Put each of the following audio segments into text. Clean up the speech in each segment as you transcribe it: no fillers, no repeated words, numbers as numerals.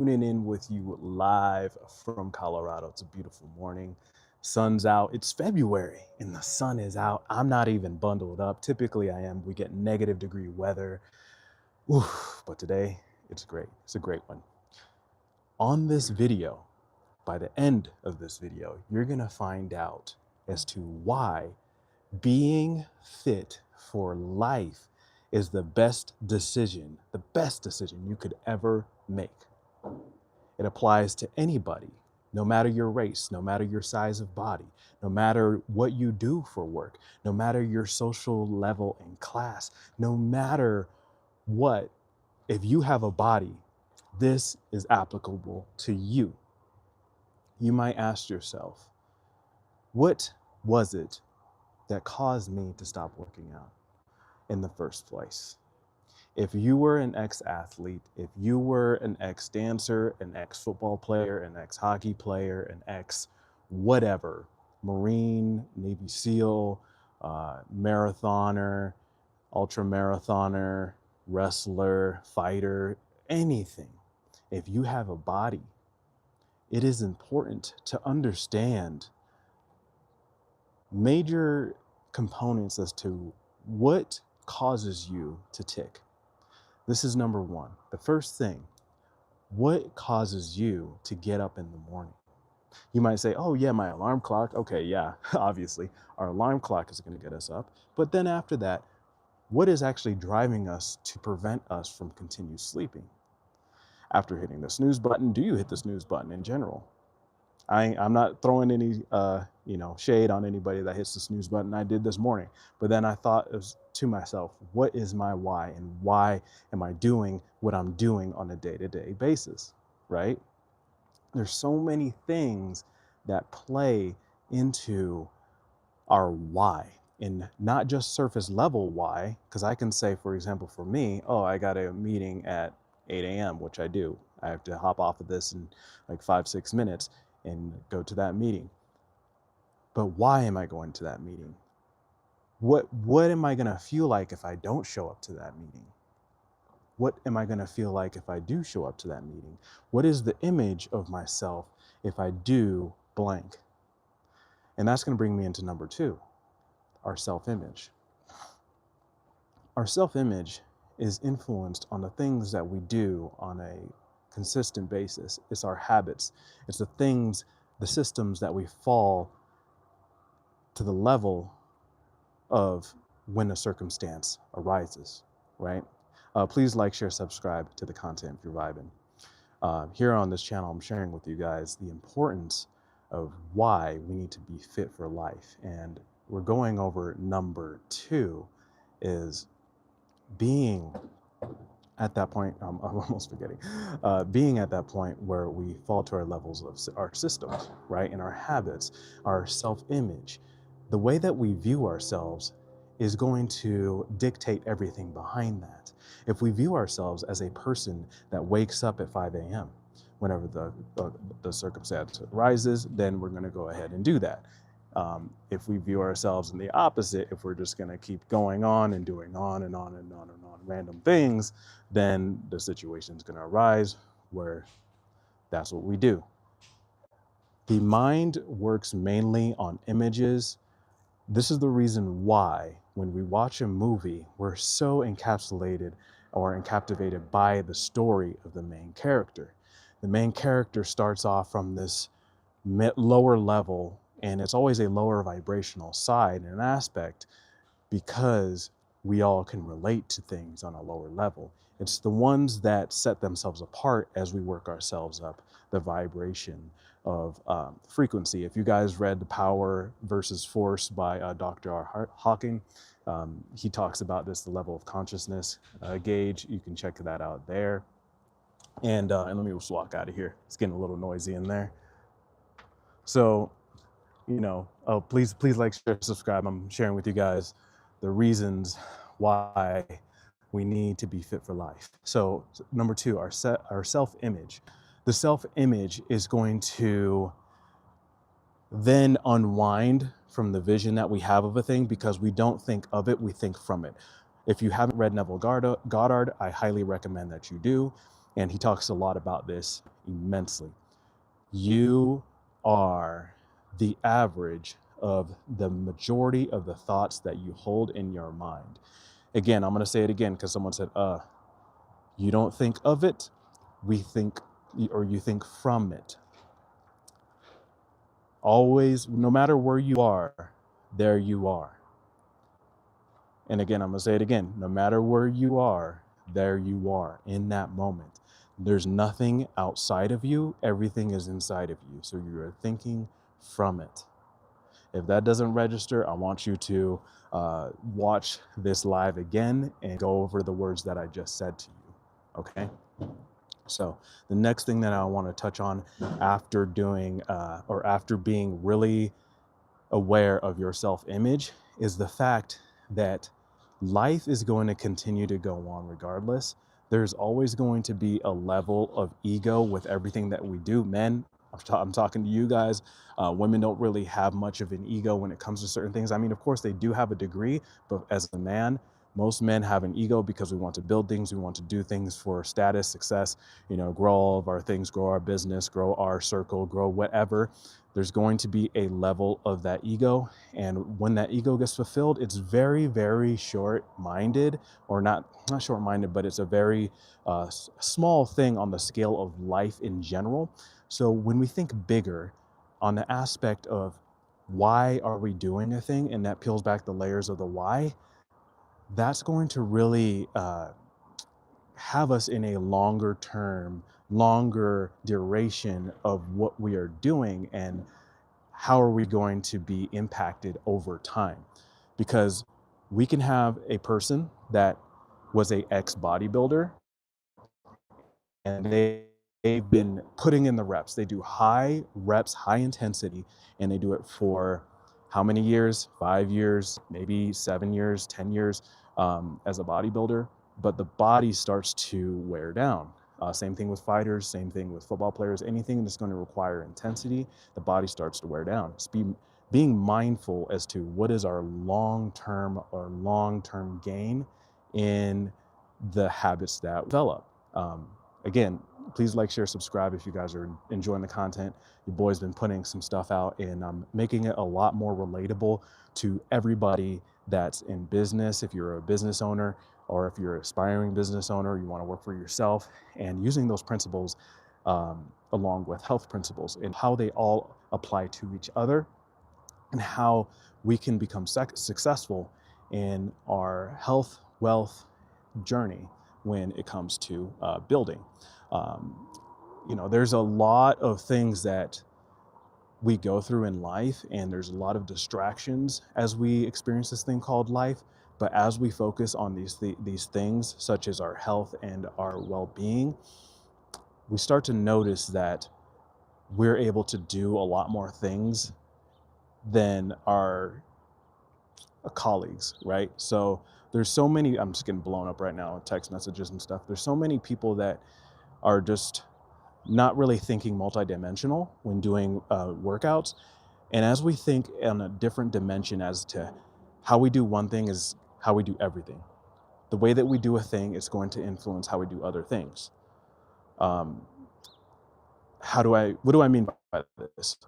Tuning in with you live from Colorado. It's a beautiful morning. Sun's out. It's February and the sun is out. I'm not even bundled up. Typically, I am. We get negative degree weather. Oof, but today, it's great. It's a great one. On this video, by the end of this video, you're going to find out as to why being fit for life is the best decision you could ever make. It applies to anybody, no matter your race, no matter your size of body, no matter what you do for work, no matter your social level and class, no matter what. If you have a body, this is applicable to you. You might ask yourself, what was it that caused me to stop working out in the first place? If you were an ex-athlete, if you were an ex-dancer, an ex-football player, an ex-hockey player, an ex-whatever, Marine, Navy SEAL, marathoner, ultra marathoner, wrestler, fighter, anything, if you have a body, it is important to understand major components as to what causes you to tick. This is number one. The first thing, what causes you to get up in the morning? You might say, oh, yeah, my alarm clock. Okay, yeah, obviously, our alarm clock is going to get us up. But then after that, what is actually driving us to prevent us from continue sleeping? After hitting the snooze button, do you hit the snooze button in general? I'm not throwing any shade on anybody that hits the snooze button. I did this morning, but then I thought to myself, what is my why, and why am I doing what I'm doing on a day-to-day basis, right? There's so many things that play into our why, and not just surface level why, because I can say, for example, for me, oh, I got a meeting at 8 a.m., which I do. I have to hop off of this in like 5-6 minutes and go to that meeting. But why am I going to that meeting? What am I going to feel like if I don't show up to that meeting? What am I going to feel like if I do show up to that meeting? What is the image of myself if I do blank? And that's going to bring me into number two, our self-image. Our self-image is influenced on the things that we do on a consistent basis. It's our habits. It's the things, the systems that we fall to the level of when a circumstance arises, right? Please like, share, subscribe to the content if you're vibing. Here on this channel, I'm sharing with you guys the importance of why we need to be fit for life. And we're going over number two is being at that point, I'm almost forgetting, being at that point where we fall to our levels of our systems, right? And our habits, our self-image, the way that we view ourselves is going to dictate everything behind that. If we view ourselves as a person that wakes up at 5 a.m., whenever the circumstance arises, then we're going to go ahead and do that. If we view ourselves in the opposite, if we're just going to keep going on and doing on and on and on and on random things, then the situation is going to arise where that's what we do. The mind works mainly on images. This is the reason why when we watch a movie, we're so encapsulated or captivated by the story of the main character. The main character starts off from this lower level, and it's always a lower vibrational side and aspect because we all can relate to things on a lower level. It's the ones that set themselves apart as we work ourselves up the vibration of frequency. If you guys read The Power versus Force by Dr. R. Hawking, he talks about this, the level of consciousness gauge. You can check that out there. And let me just walk out of here. It's getting a little noisy in there. So, please like, share, subscribe. I'm sharing with you guys the reasons why we need to be fit for life. So number two, our self-image. The self-image is going to then unwind from the vision that we have of a thing because we don't think of it, we think from it. If you haven't read Neville Goddard, I highly recommend that you do. And he talks a lot about this immensely. You are the average of the majority of the thoughts that you hold in your mind. Again, I'm going to say it again because someone said, you don't think of it, we think, or you think from it. Always, no matter where you are, there you are. And again, I'm going to say it again. No matter where you are, there you are in that moment. There's nothing outside of you. Everything is inside of you. So you are thinking from it. If that doesn't register, I want you to watch this live again and go over the words that I just said to you. Okay? So the next thing that I want to touch on after doing or after being really aware of your self-image is the fact that life is going to continue to go on regardless. There's always going to be a level of ego with everything that we do. Men, I'm talking to you guys. Women don't really have much of an ego when it comes to certain things. I mean, of course, they do have a degree, but as a man, most men have an ego because we want to build things, we want to do things for status, success, grow all of our things, grow our business, grow our circle, grow whatever. There's going to be a level of that ego. And when that ego gets fulfilled, it's very, very short-minded, or not short-minded, but it's a very small thing on the scale of life in general. So when we think bigger on the aspect of why are we doing a thing, and that peels back the layers of the why, that's going to really have us in a longer term, longer duration of what we are doing and how are we going to be impacted over time. Because we can have a person that was a ex-bodybuilder and they've been putting in the reps. They do high reps, high intensity, and they do it for how many years? 5 years, maybe 7 years, 10 years as a bodybuilder. But the body starts to wear down. Same thing with fighters, same thing with football players. Anything that's going to require intensity, the body starts to wear down. It's being mindful as to what is our long-term gain in the habits that develop. Again, please like, share, subscribe if you guys are enjoying the content. Your boy's been putting some stuff out and I'm making it a lot more relatable to everybody that's in business. If you're a business owner or if you're an aspiring business owner, you want to work for yourself, and using those principles along with health principles and how they all apply to each other and how we can become successful in our health, wealth journey when it comes to building. There's a lot of things that we go through in life, and there's a lot of distractions as we experience this thing called life. But as we focus on these things, such as our health and our well-being, we start to notice that we're able to do a lot more things than our colleagues, right? So there's so many, I'm just getting blown up right now with text messages and stuff. There's so many people that are just not really thinking multidimensional when doing workouts. And as we think on a different dimension as to how we do one thing is how we do everything. The way that we do a thing is going to influence how we do other things. What do I mean by this?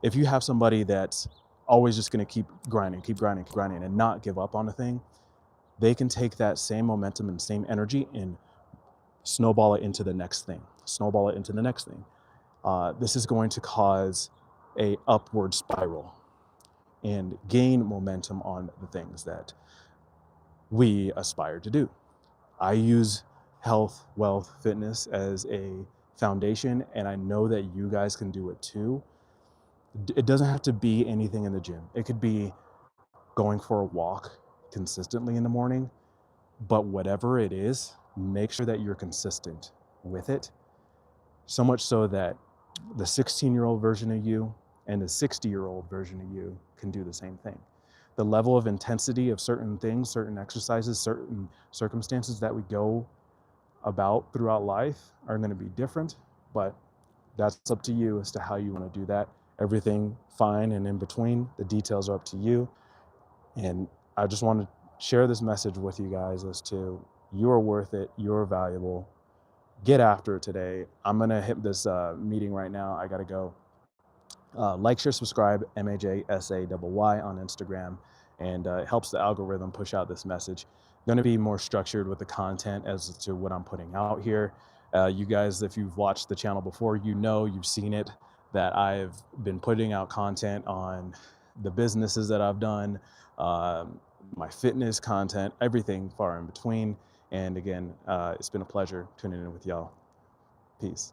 If you have somebody that's always just going to keep grinding and not give up on a thing, they can take that same momentum and same energy and snowball it into the next thing, this is going to cause a upward spiral and gain momentum on the things that we aspire to do. I use health, wealth, fitness as a foundation, and I know that you guys can do it too. It doesn't have to be anything in the gym. It could be going for a walk consistently in the morning, but whatever it is, make sure that you're consistent with it. So much so that the 16-year-old version of you and the 60-year-old version of you can do the same thing. The level of intensity of certain things, certain exercises, certain circumstances that we go about throughout life are going to be different, but that's up to you as to how you want to do that. Everything fine and in between, the details are up to you. And I just want to share this message with you guys as to You're worth it. You're valuable. Get after it today. I'm going to hit this meeting right now. I got to go. Like, share, subscribe, MAJSAYY on Instagram, and it helps the algorithm push out this message. Going to be more structured with the content as to what I'm putting out here. You guys, if you've watched the channel before, you know, you've seen it, that I've been putting out content on the businesses that I've done, my fitness content, everything far in between. And again, it's been a pleasure tuning in with y'all. Peace.